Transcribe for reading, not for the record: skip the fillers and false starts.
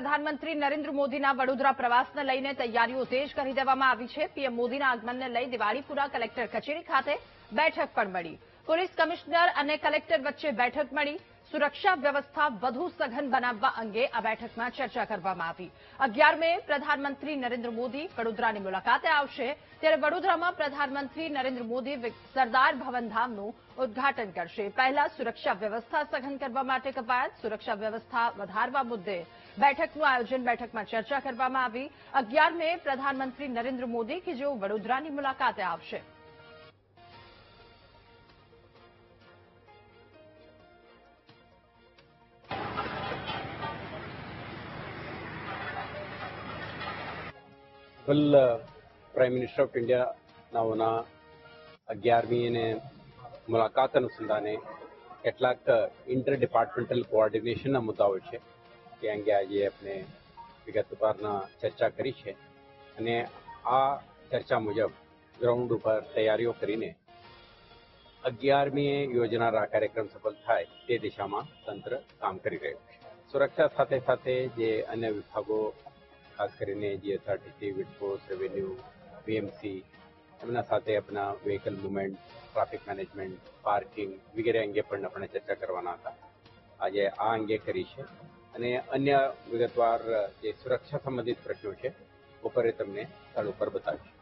પ્રધાનમંત્રી નરેન્દ્ર મોદીના વડોદરા પ્રવાસને લઈને તૈયારીઓ તેજ કરી દેવામાં આવી છે। પીએમ મોદીના આગમનને લઈ દિવાળીપુરા કલેક્ટર કચેરી ખાતે બેઠક પણ મળી। પોલીસ કમિશનર અને કલેક્ટર વચ્ચે બેઠક મળી। સુરક્ષા વ્યવસ્થા વધુ સઘન બનાવવા અંગે આ બેઠકમાં ચર્ચા કરવામાં આવી। 11 મે પ્રધાનમંત્રી નરેન્દ્ર મોદી વડોદરાની મુલાકાતે આવશે, ત્યારે વડોદરામાં પ્રધાનમંત્રી નરેન્દ્ર મોદી સરદાર ભવન ધામનું ઉદ્ઘાટન કરશે। પહેલા સુરક્ષા વ્યવસ્થા સઘન કરવા માટે કવાયત, સુરક્ષા વ્યવસ્થા વધારવા મુદ્દે બેઠકનું આયોજન, બેઠકમાં ચર્ચા કરવામાં આવી। 11 મે પ્રધાનમંત્રી નરેન્દ્ર મોદી કે જેઓ વડોદરાની મુલાકાતે આવશે। ફુલ પ્રાઇમ મિનિસ્ટર ઓફ ઇન્ડિયાના 11મી અને મુલાકાત અનુસંધાને કેટલાક ઇન્ટર ડિપાર્ટમેન્ટલ કોઓર્ડિનેશનના મુદ્દાઓ છે તે અંગે આજે આપણે વિગતવારના ચર્ચા કરી છે અને આ ચર્ચા મુજબ ગ્રાઉન્ડ ઉપર તૈયારીઓ કરીને 11મીએ યોજનારા કાર્યક્રમ સફળ થાય તે દિશામાં તંત્ર કામ કરી રહ્યું છે। સુરક્ષા સાથે સાથે જે અન્ય વિભાગો, ખાસ કરીને GSRTC, વિડફોર્સ, રેવન્યુ, BMC, એમના સાથે આપણા vehicle movement, traffic management, parking વગેરે અંગે પણ આપણે ચર્ચા કરવાના હતા। આજે આ અંગે કરી છે અને અન્ય વિગતવાર જે સુરક્ષા સંબંધિત પ્રશ્નો છે ઉપર તમને સ્થળ ઉપર બતાવીશ।